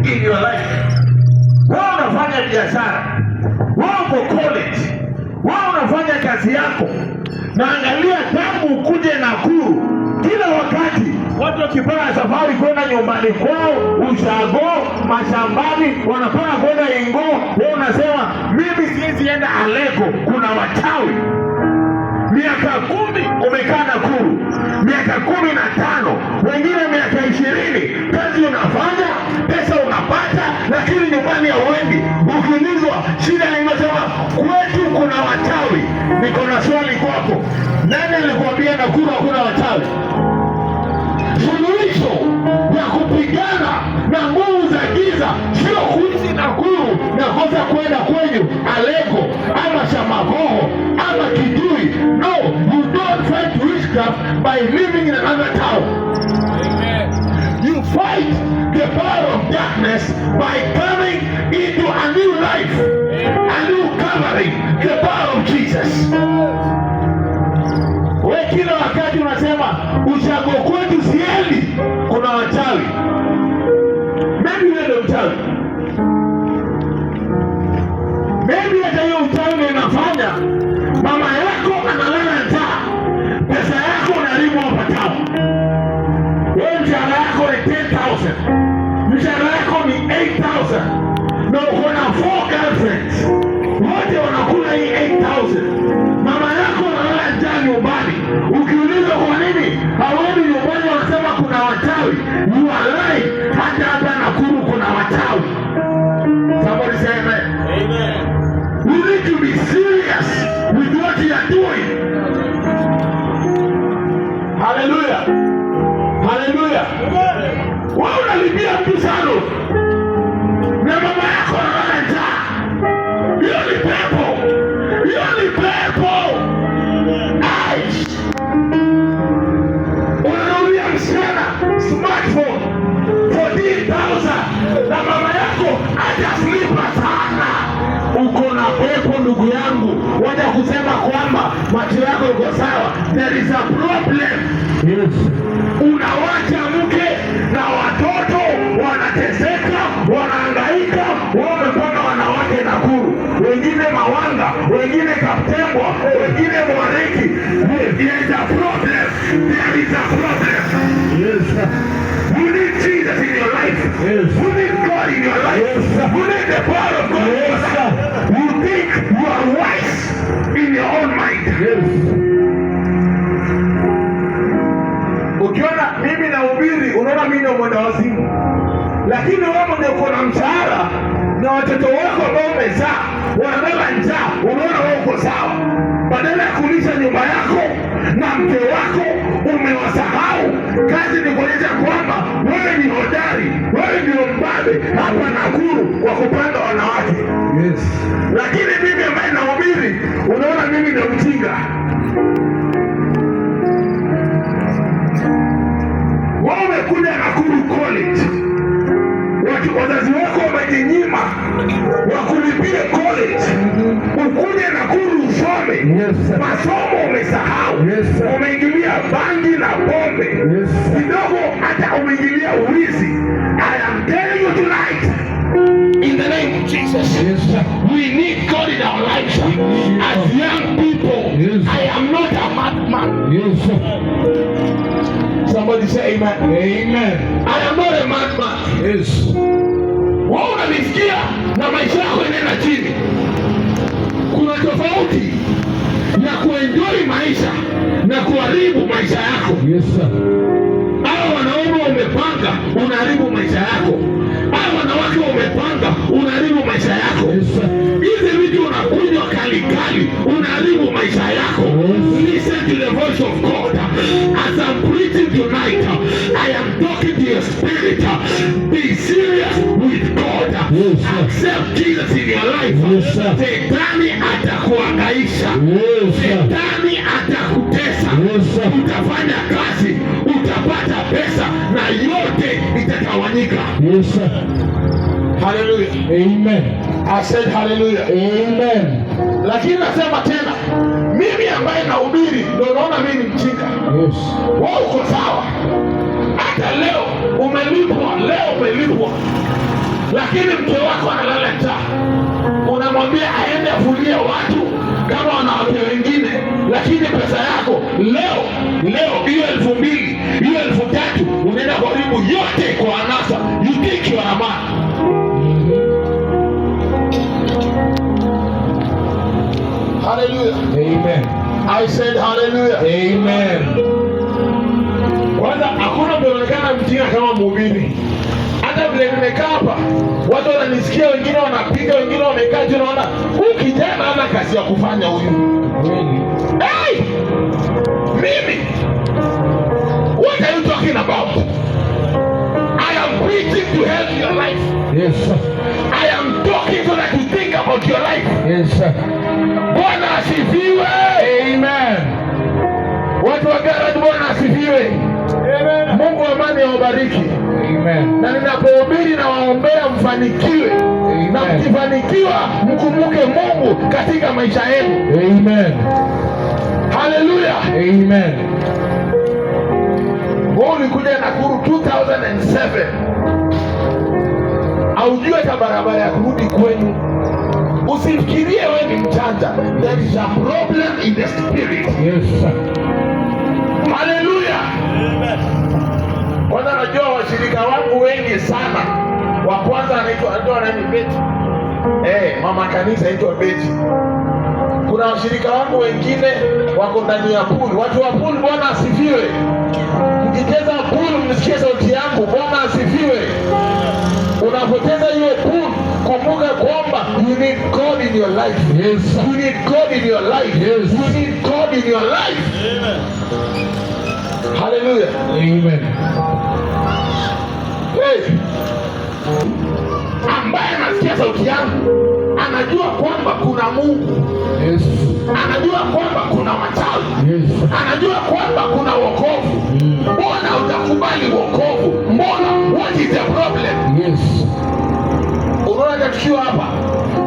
in your life. Wewe unafanya biashara, wewe uko college, wewe unafanya kazi yako, na angalia tangu ukuje Nakuru, kila wakati watu wakipanga safari kwenda nyumbani kwao, ushago, mashambani, wanapanga kwenda Ingo, wewe unasema mimi siwezi enda Alego, kuna wachawi. Miaka 10 umekaa Nakuru, miaka 15, wengine miaka 20, kazi unafanya, pesa unapata, lakini nyumbani hauendi. Ukiulizwa shida inasema kwetu kuna wachawi. Niko na swali kwako, nani alikuambia Nakuru hakuna wachawi? Suluhisho ya kupigana na nguvu za giza sio kuishi Nakuru na kosa kwenda kwenyu Alego ama Shamagoho ama Kitui. No, you don't fight witchcraft by living in another town. Amen. You fight the power of darkness by coming into a new life, a new covering, the power of Jesus. Wewe kila wakati unasema ushago kwetu siendi, kuna wachawi. Maybe wewe ndio mchawi. Maybe hata hiyo uchawi inafanya mama yako analala njaa, pesa yako unaharibu wapatao. Wewe mshahara yako ni 10,000, mshahara yako ni 8,000, na uko na 4 girlfriends, wote wanakula hii 8,000. Mama yako analala njaa nyumbani. Ukiulizwa kwa nini hawendi nyumbani, wanasema kuna wachawi. You are lying. Hata hapa Nakuru kuna wachawi. Somebody say amen. Amen. We need to be serious with what you are doing. Hallelujah. Hallelujah. Wewe unalibia mtu sana na mama yako analala njaa. Hiyo ni pepo. Hiyo ni pepo. Unanunulia msichana smartphone 14,000 na mama yako hajaslipa sana. Uko na pepo ndugu yangu. Wacha kusema kwamba macho yako iko sawa. There is a problem. Yes. Unawacha mke na watoto wanateseka, wanahangaika, wamepanga wanawake Nakuru, wengine Mawanga, wengine Kaptembwa, wengine Mwariki. There is a problem. There is a problem. Yes. You need Jesus in your life. Yes. You need God in your life. Yes. You need the power of God. Yes. You think you are wise in your own mind. Yes. Ukiona mimi nahubiri, unaona mimi ni mwenda wazimu. Lakini wewe mwenye uko na mshahara na watoto wako ambao umezaa wanalala njaa, unaona wewe uko sawa. Badala ya kulisha nyumba yako na mke wako umewasahau. Kazi ni kuonyesha kwamba wewe ni hodari, wewe ndio mbabe hapa Nakuru kwa kupanga wanawake. Yes. Lakini mimi ambaye nahubiri, unaona mimi ndio mjinga. Wewe umekuja Nakuru College, wazazi wako wamejinyima wakulipie college, ukuje Nakuru usome. Yes. Masomo umesahau. Yes. Umeingilia bangi na pombe. Yes. Kidogo hata umeingilia uwizi. I am telling you tonight, in the name of Jesus, yes, we need God in our lives. As young people, yes, I am not a madman. Yes. Somebody say amen. Amen. I am not a madman. Yes. Wewe unanisikia na maisha yako yanaenda chini. Kuna tofauti ya kuenjoy maisha na kuharibu maisha yako. Yes, sir. Hao wanaume umepanga unaharibu maisha yako. Hao wanawake umepanga unaharibu maisha yako. Yes, sir. Hizi vitu unakunywa kali kali unaharibu maisha yako. Yes. Listen to the voice of God. As I'm preaching tonight, I am talking to your spirit. Be serious with God. Yes, accept Jesus in your life. Yes, Shetani atakuhangaisha. Yes, Shetani atakutesa. Yes, utafanya kazi, utapata pesa na yote itatawanyika. Yes, hallelujah. Amen. I said hallelujah. Amen. Lakini nasema tena, mimi ambaye nahubiri ndio naona mimi ni mjinga. Yes. Wewe uko sawa. Hata leo umelipwa, lakini mke wako analala njaa. Unamwambia aende afulie watu kama wanawake wengine, lakini pesa yako leo hiyo 2,000 hiyo 3,000 unaenda karibu yote kwa anasa. You think you are a man. Hallelujah. Amen. I said hallelujah. Amen. Kwanza hakuna kuonekana mjinga kama mhubiri. Hata vile nimekaa hapa, watu wananisikia, wengine wanapiga, wengine wamekaa juu, naona huyu kijana hana kazi ya kufanya huyu. Hey! Mimi, what are you talking about? I am preaching to help your life. Yes, sir. I am talking so that you think about your life. Yes, sir. Bwana asifiwe. Amen. Watu wa garage, Bwana asifiwe. Amen. Mungu amani awabariki. Amen. Na ninapohubiri na waombea mfanikiwe. Amen. Na mkifanikiwa mkumbuke Mungu katika maisha yenu. Amen. Hallelujah. Amen. Wewe ulikuja Nakuru 2007. Aujue hata barabara ya kurudi kwenu. Usifikirie wewe ni mjanja. There is a problem in the spirit. Yes, sir. Hallelujah. Amen. Kwanza najua washirika wangu wengi sana. Wa kwanza anaitwa nani? Beti. Mama kanisa anaitwa Beti. Kuna washirika wangu wengine wako ndani ya pool. Watu wa pool, Bwana asifiwe. Mkicheza pool mnisikie sauti yangu. Bwana asifiwe. Unapoteza hiyo pool, kumbuka kwamba you need God in your life. Yes. You need God in your life. Yes. You need God in your life. Amen. Hallelujah. Amen. Hey. Ambaye anasikia sauti yangu anajua kwamba kuna Mungu. Yes. Anajua kwamba kuna wachawi. Yes. Anajua kwamba kuna wokovu. Mbona utakubali wokovu? Mbona? What is the problem? Yes. Unaona tukiwa hapa,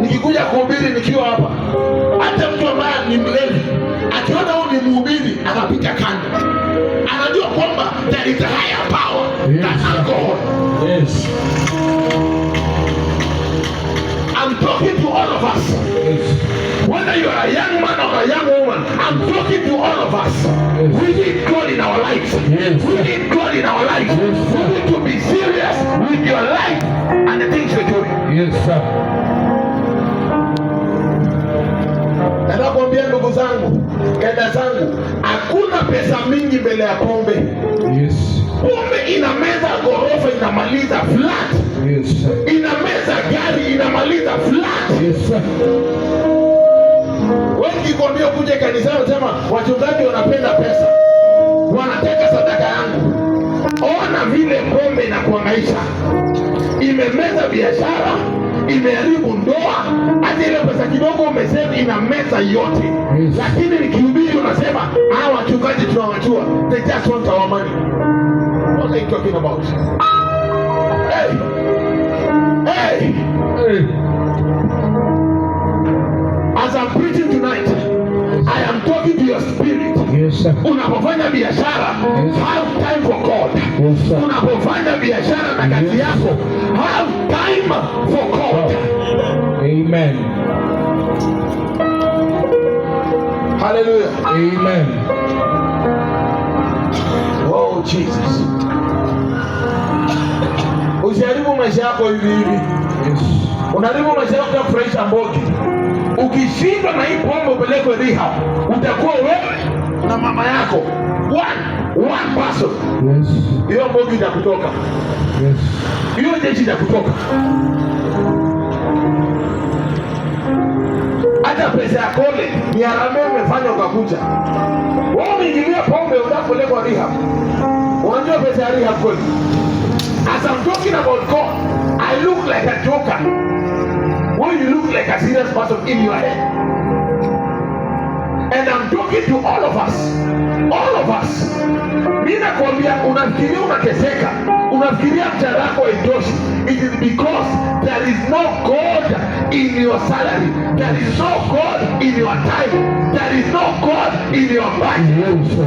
nikikuja kuhubiri nikiwa hapa, hata mtu ambaye ni mlevi akiona huyu ni mhubiri anapita kando. Anajua kwamba there is a higher power than alcohol. Yes. I'm talking to all of us. Yes. Whether you are a young man or a young woman, I'm talking to all of us. Yes. We need God in our lives. Yes. We need God in our lives. Yes. We need to be serious with your life and the things you're doing. Yes, sir. Nakwambia ndugu zangu, dada zangu, hakuna pesa mingi mbele ya pombe. Yes. Pombe inameza ghorofa, inamaliza flat. Yes, sir. Inameza gari, inamaliza flat. Yes, sir. Wengi kwambia kuja kanisani wanasema wachungaji wanapenda pesa, wanataka sadaka yangu. Ona vile pombe inakuhangaisha. Imemeza biashara, imeharibu ndoa, hata ile pesa kidogo umesema inameza yote. Yes. Lakini nikihubiri unasema hawa wachungaji tunawajua, they just want our money. What are you talking about? Hey! Hey! Hey. As I'm preaching tonight, I am talking to your spirit. Yes, sir. Unapofanya biashara, Yes. have time for God. Yes, sir. Unapofanya biashara na kazi yako, have time for God. Amen. Hallelujah. Amen. Oh Jesus. Usiharibu maisha yako hivi hivi. Yes. Unaharibu maisha yako kufurahisha Mbogi. Ukishindwa na hii pombe upelekwe rehab, utakuwa wewe na mama yako one person. Yes. Hiyo Mbogi itakutoka. Yes. Hiyo jeshi itakutoka. Hata pesa ya kole ni harambee umefanya ukakuja. Wewe umeingilia pombe unapelekwa rehab. Unajua pesa ya rehab kweli? As I'm talking about God, I look like a joker. When you look like a serious person in your head. And I'm talking to all of us. All of us. Mimi nakwambia, unafikiria unateseka, unafikiria mshahara wako haitoshi. It is because there is no God in your salary. There is no God in your time. There is no God in your budget.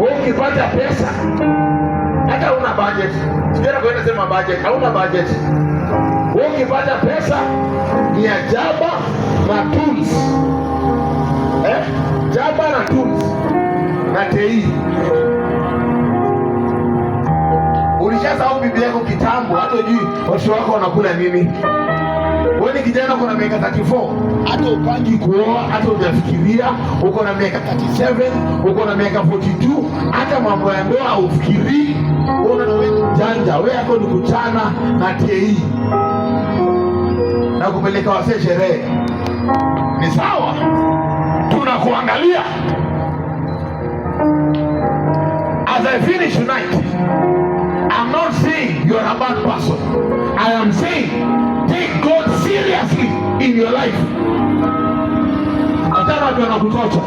Wewe ukipata pesa, hata una budget. Sijana kwenda sema budget, hauna budget. Wewe ukipata pesa ni ya jaba na tools. Jaba na tools na tei. Ulishasahau bibi yako kitambo, hata hujui watoto wako wanakula nini. Wewe ni kijana uko na miaka 34, hata upangi kuoa, hata hujafikiria. Uko na miaka 37, uko na miaka 42, hata mambo ya ndoa haufikirii. Wewe mjanja, wewe yako ni kuchana na TI na kupeleka wasee sherehe. Ni sawa, tunakuangalia. As I finish tonight, I'm not saying you're a bad person. I am saying take God seriously in your life. Atana watu wanakutocha.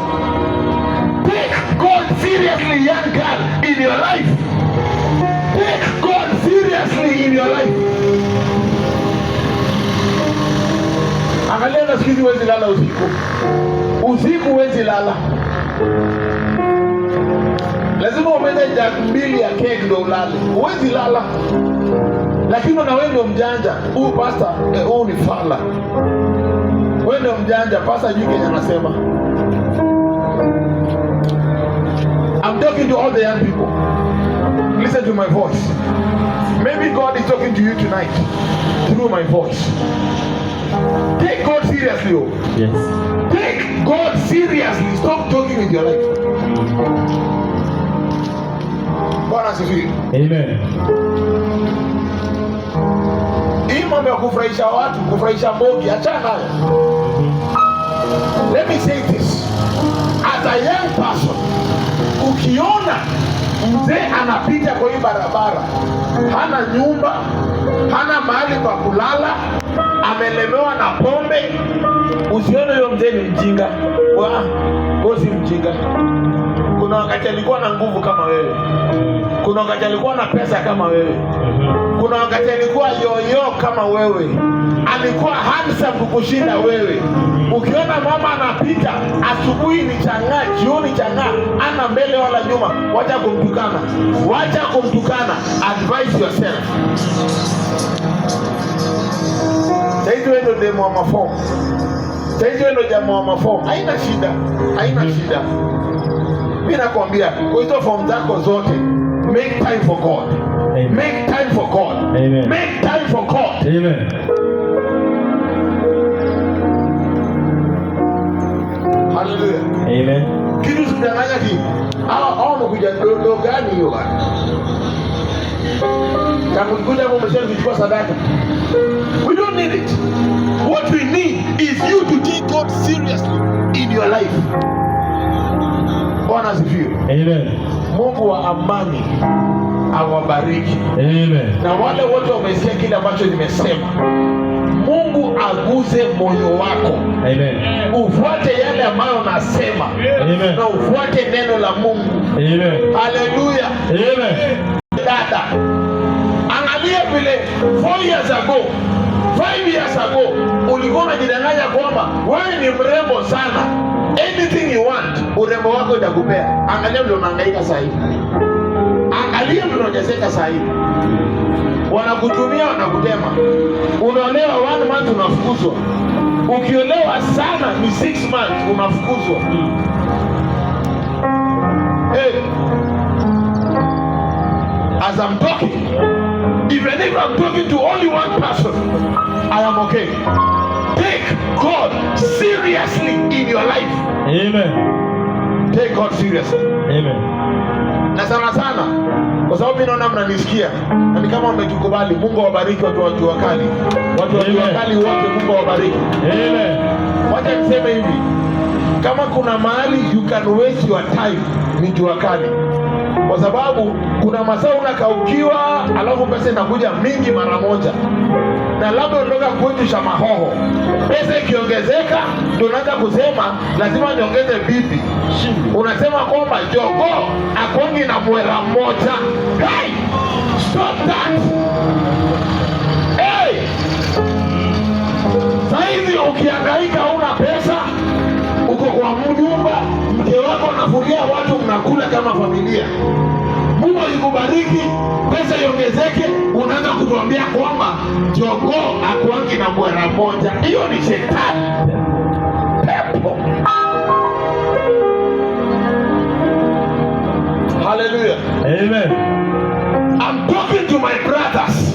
Take God seriously, young girl, in your life. Take God seriously in your life. Angalia na sikizi, huwezi lala usiku. Usiku huwezi lala. Lazima umeze jagi 2 ya keki ndio ulale. Huwezi lala. Lakini na wewe ndio mjanja. Huyu pastor, huyu ni fala. Wewe ndio mjanja, pastor juu Kenya anasema. I'm talking to all the young people. Listen to my voice. Maybe God is talking to you tonight through my voice. Take God seriously. Oh. Yes. Take God seriously. Stop talking with your life. Bwana asifiwe. Amen. Hii mambo ya kufurahisha watu, kufurahisha Mungu, achana nayo. Let me say this. As a young person, ukiona mzee anapita kwa hii barabara, hana nyumba, hana mahali pa kulala, amelemewa na pombe, usione huyo mzee ni mjinga. Wewe si mjinga. Kuna wakati alikuwa na nguvu kama wewe. Kuna wakati alikuwa na pesa kama wewe. Kuna wakati alikuwa yoyo kama wewe. Alikuwa handsome kukushinda wewe. Ukiona mama anapita, asubuhi ni chang'aa, jioni chang'aa, ana mbele wala nyuma, wacha kumtukana. Wacha kumtukana. Advise yourself. Saizi wewe ndio demo wa mafomu. Saizi wewe ndio jamaa wa mafomu. Haina shida. Haina shida. Mimi nakwambia, kwa hizo form zako zote, make time for God. Amen. Make time for God. Amen. Make time for God. Amen. Hallelujah. Amen. Kitu sikudanganya hivi. Hao wamekuja ndio gani hiyo bwana? Kama ukikuja hapo umesema kuchukua sadaka. We don't need it. What we need is you to take God seriously in your life. Bwana asifiwe. Amen. Mungu wa amani awabariki. Amen. Na wale wote wamesikia kile ambacho nimesema, Mungu aguze moyo wako. Amen. Ufuate yale ambayo nasema. Amen. Na ufuate neno la Mungu. Amen. Hallelujah. Amen. Dada, angalia vile 4 years ago, 5 years ago, ulikuwa unajidanganya kwamba wewe ni mrembo sana. Anything you want, urembo wako itakupea. Angalia vile unahangaika sasa hivi. Angalia vile unajezeka sasa hivi. Wanakutumia, wanakutema. Unaolewa 1 month unafukuzwa. Ukiolewa sana ni 6 months unafukuzwa. Hey. As I'm talking, even if I'm talking to only one person, I am okay. Take God seriously in your life. Amen. Take God seriously. Amen. Na sana sana, kwa sababu mimi naona mnanisikia, na ni kama mmetukubali. Mungu awabariki watu wa jua kali. Watu wa jua kali wote, Mungu awabariki. Amen. Wacha niseme hivi. Kama kuna mahali you can waste your time, ni jua kali. Kwa sababu kuna masaa unakaukiwa, alafu pesa inakuja mingi mara moja. Na labda unatoka kuonyesha mahoho. Pesa ikiongezeka, ndio unaanza kusema lazima niongeze bibi. Unasema kwamba jogoo akongi na mwera mmoja. Hey! Stop that! Hey! Saizi ukihangaika una pesa, uko kwa nyumba, mke wako anafuria watu, mnakula kama familia. Mungu akikubariki, pesa iongezeke, unaanza kutuambia kwamba jogoo akuangi na mwera moja. Hiyo ni shetani, pepo. Hallelujah. Amen. I'm talking to my brothers.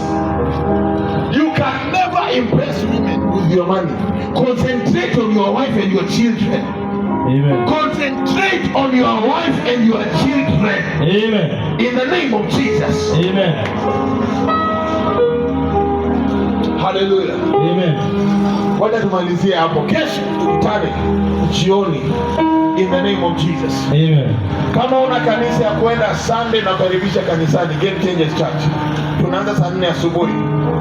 You can never impress women with your money. Concentrate on your wife and your children. Amen. Concentrate on your wife and your children. Amen. In the name of Jesus. Amen. Hallelujah. Amen. Wacha tumalizie hapo. Kesho tukutane jioni. In the name of Jesus. Amen. Kama una kanisa ya kwenda Sunday, na karibisha kanisani Game Changers Church. Tunaanza saa 4 asubuhi.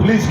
Please